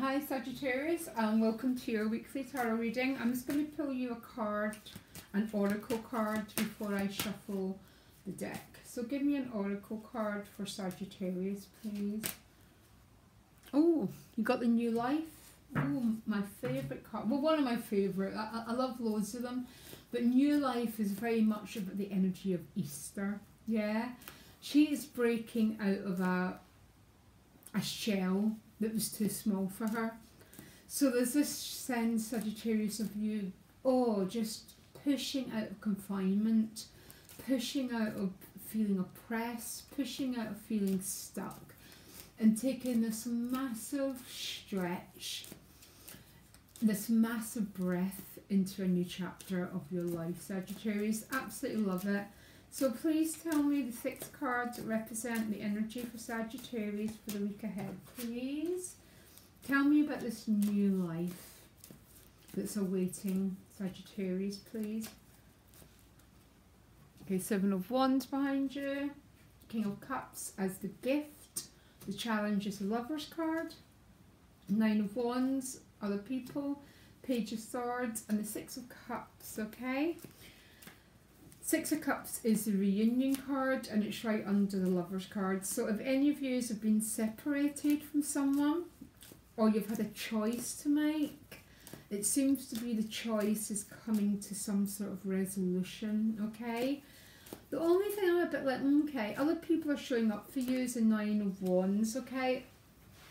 Hi Sagittarius, and welcome to your weekly tarot reading. I'm just going to pull you a card, an oracle card, before I shuffle the deck. So give me an oracle card for Sagittarius, please. Oh, you got the New Life. Oh, my favourite card. Well, one of my favourite. I love loads of them. But New Life is very much about the energy of Easter. Yeah. She is breaking out of a shell that was too small for her. So there's this sense, Sagittarius, of you, just pushing out of confinement, pushing out of feeling oppressed, pushing out of feeling stuck, and taking this massive stretch, this massive breath into a new chapter of your life, Sagittarius. Absolutely love it. So please tell me the 6 cards that represent the energy for Sagittarius for the week ahead, please. Tell me about this new life that's awaiting Sagittarius, please. Okay, 7 of Wands behind you. King of Cups as the gift. The challenge is the Lover's card. 9 of Wands, other people. Page of Swords and the 6 of Cups, okay? 6 of Cups is the reunion card, and it's right under the Lover's card. So if any of you have been separated from someone, or you've had a choice to make, it seems to be the choice is coming to some sort of resolution, okay? The only thing I'm a bit like, okay, other people are showing up for you is the 9 of Wands, okay?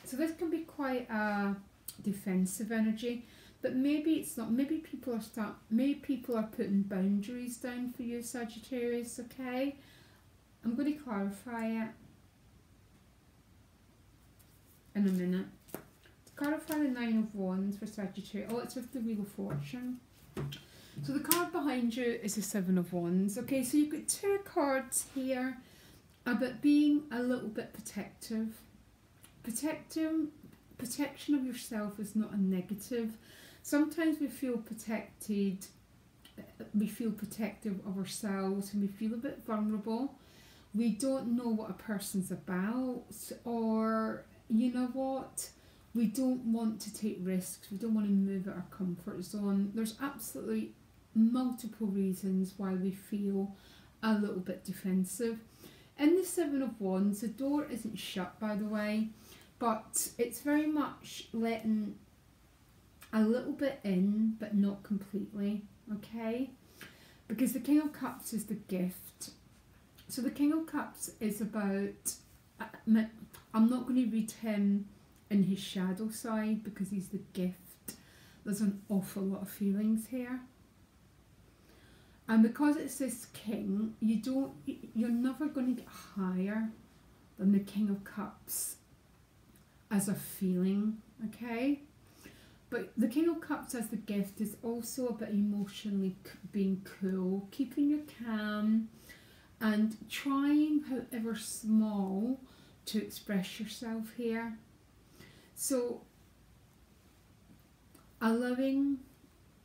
So this can be quite a defensive energy. But maybe it's not. Maybe people are putting boundaries down for you, Sagittarius, okay? I'm going to clarify it in a minute. To clarify the 9 of Wands for Sagittarius. Oh, it's with the Wheel of Fortune. So the card behind you is the 7 of Wands. Okay, so you've got 2 cards here about being a little bit protective. Protection of yourself is not a negative. Sometimes we feel protected, we feel protective of ourselves, and we feel a bit vulnerable. We don't know what a person's about, or you know what, we don't want to take risks, we don't want to move out our comfort zone. There's absolutely multiple reasons why we feel a little bit defensive. In the 7 of Wands, the door isn't shut, by the way, but it's very much letting a little bit in, but not completely, okay? Because the King of Cups is the gift. So the King of Cups is about, I'm not going to read him in his shadow side because he's the gift. There's an awful lot of feelings here. And because it's this king, you're never going to get higher than the King of Cups as a feeling, okay? But the King of Cups as the gift is also about emotionally being cool, keeping your calm, and trying, however small, to express yourself here. So, allowing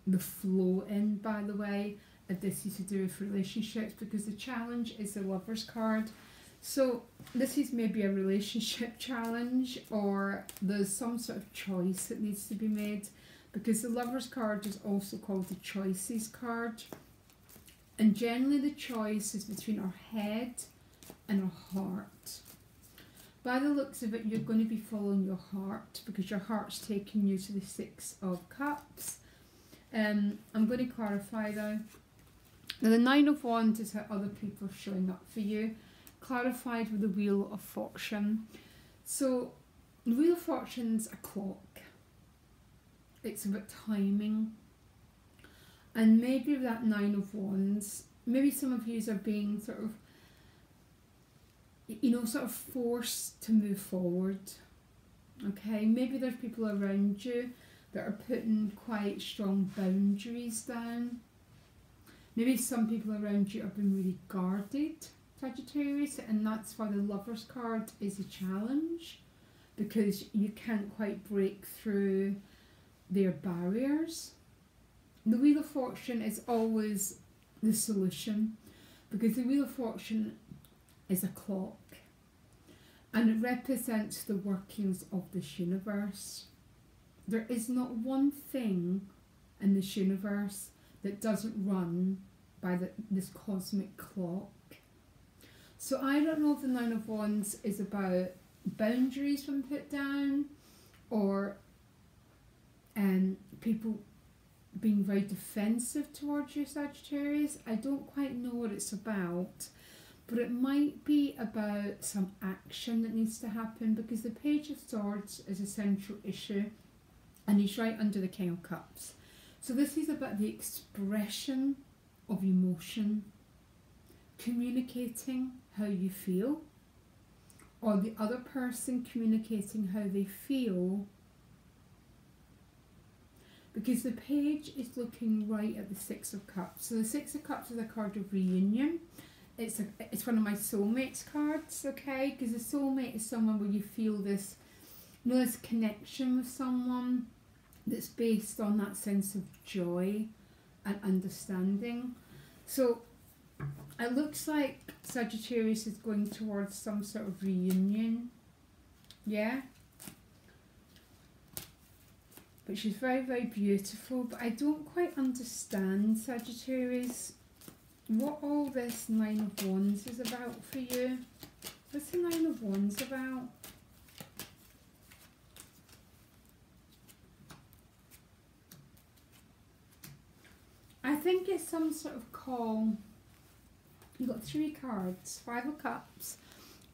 the flow in, by the way, if this is to do with relationships, because the challenge is the Lover's card. So this is maybe a relationship challenge, or there's some sort of choice that needs to be made, because the Lover's card is also called the Choices card. And generally the choice is between our head and our heart. By the looks of it, you're going to be following your heart, because your heart's taking you to the 6 of Cups. I'm going to clarify though. Now the 9 of Wands is how other people are showing up for you, clarified with the Wheel of Fortune. So the Wheel of Fortune's a clock. It's about timing. And maybe with that 9 of Wands, maybe some of you are being sort of forced to move forward. Okay, maybe there's people around you that are putting quite strong boundaries down. Maybe some people around you have been really guarded, Sagittarius, and that's why the Lover's card is a challenge, because you can't quite break through their barriers. The Wheel of Fortune is always the solution, because the Wheel of Fortune is a clock, and it represents the workings of this universe. there is not one thing in this universe that doesn't run by this cosmic clock. So I don't know if the Nine of Wands is about boundaries being put down, or people being very defensive towards you, Sagittarius. I don't quite know what it's about, but it might be about some action that needs to happen, because the Page of Swords is a central issue and he's right under the King of Cups. So this is about the expression of emotion, communicating how you feel, or the other person communicating how they feel, because the Page is looking right at the Six of Cups. So the Six of Cups is a card of reunion. It's one of my soulmates cards, okay? Because the soulmate is someone where you feel this, you know, this connection with someone that's based on that sense of joy and understanding. So it looks like Sagittarius is going towards some sort of reunion, yeah? But she's very, very beautiful. But I don't quite understand, Sagittarius, what all this Nine of Wands is about for you. What's the Nine of Wands about? I think it's some sort of call. You've got three cards: Five of Cups,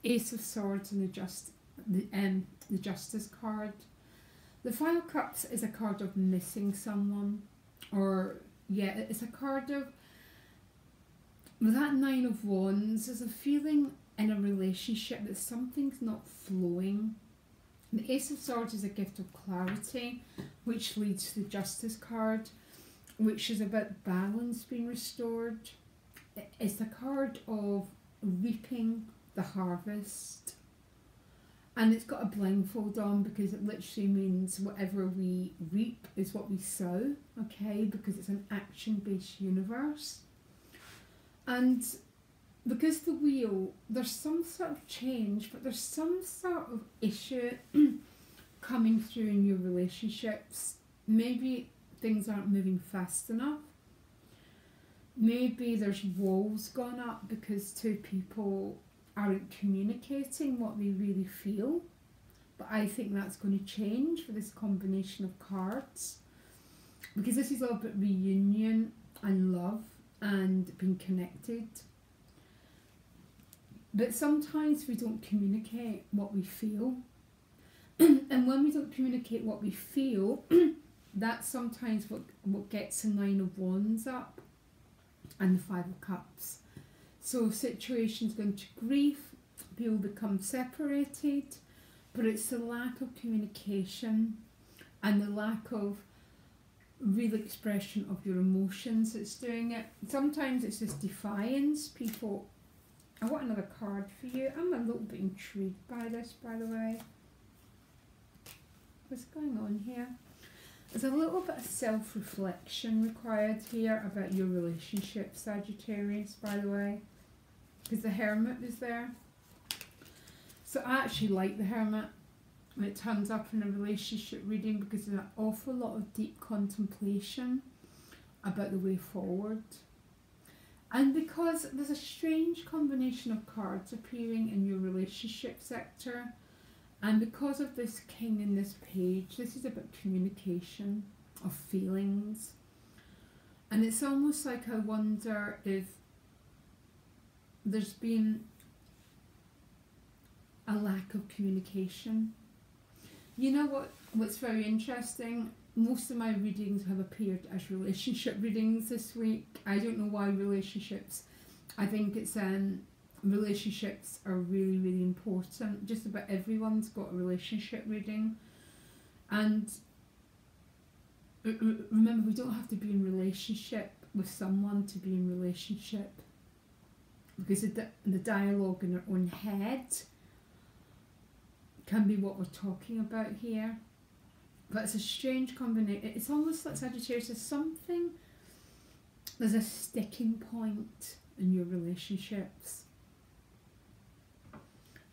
Ace of Swords, and the Justice card. The Five of Cups is a card of missing someone, or yeah, it's a card of, with that Nine of Wands, there's a feeling in a relationship that something's not flowing. The Ace of Swords is a gift of clarity, which leads to the Justice card, which is about balance being restored. It's a card of reaping the harvest. And it's got a blindfold on, because it literally means whatever we reap is what we sow, okay? Because it's an action-based universe. And because the wheel, there's some sort of change, but there's some sort of issue coming through in your relationships. Maybe things aren't moving fast enough. Maybe there's walls gone up because two people aren't communicating what they really feel. But I think that's going to change for this combination of cards, because this is all about reunion and love and being connected. But sometimes we don't communicate what we feel. And when we don't communicate what we feel, that's sometimes what gets the Nine of Wands up and the Five of Cups. So situations go into grief, people become separated, but it's the lack of communication and the lack of real expression of your emotions that's doing it. Sometimes it's just defiance. People, I want another card for you. I'm a little bit intrigued by this, by the way. What's going on here? There's a little bit of self-reflection required here about your relationship, Sagittarius, by the way, because the Hermit is there. So I actually like the Hermit when it turns up in a relationship reading, because there's an awful lot of deep contemplation about the way forward. And because there's a strange combination of cards appearing in your relationship sector, and because of this King and this Page, this is about communication of feelings. And it's almost like I wonder if there's been a lack of communication. You know what's very interesting? Most of my readings have appeared as relationship readings this week. I don't know why relationships. I think it's relationships are really, really important. Just about everyone's got a relationship reading. And remember, we don't have to be in relationship with someone to be in relationship, because the dialogue in our own head can be what we're talking about here. But it's a strange combination. It's almost like Sagittarius is something, there's a sticking point in your relationships.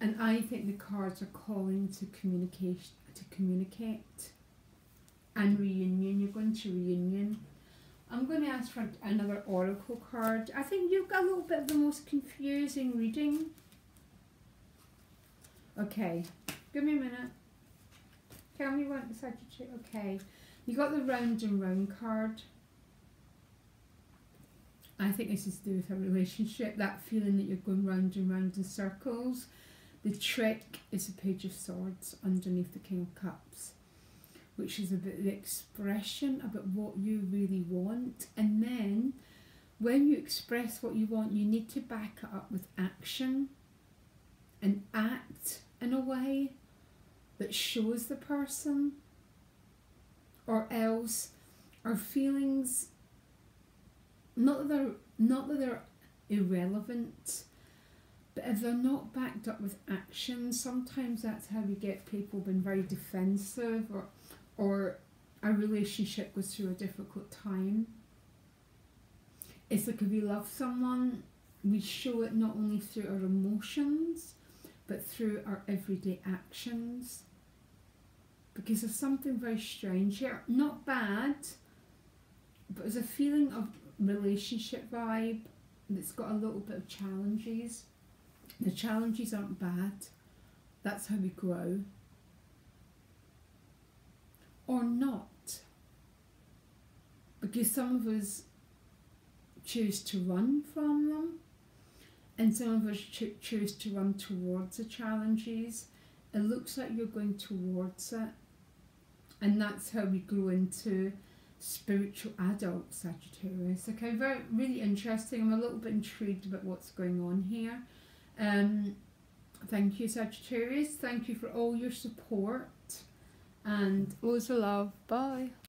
And I think the cards are calling to communicate. and reunion. You're going to reunion. I'm going to ask for another oracle card. I think you've got a little bit of the most confusing reading. Okay, give me a minute. Tell me what the Sagittarius. Okay, you got the round and round card. I think this is to do with a relationship, that feeling that you're going round and round in circles. The trick is the Page of Swords underneath the King of Cups, which is about the expression about what you really want. And then when you express what you want, you need to back it up with action and act in a way that shows the person, or else our feelings, not that they're irrelevant, but if they're not backed up with action, sometimes that's how we get people being very defensive, or a relationship goes through a difficult time. It's like if we love someone, we show it not only through our emotions, but through our everyday actions. Because there's something very strange here. Not bad, but there's a feeling of relationship vibe that's got a little bit of challenges. The challenges aren't bad. That's how we grow. Or not. Because some of us choose to run from them, and some of us choose to run towards the challenges. It looks like you're going towards it, and that's how we grow into spiritual adult Sagittarius. Okay, really interesting. I'm a little bit intrigued about what's going on here. Thank you, Sagittarius. Thank you for all your support, and loads of love. Bye.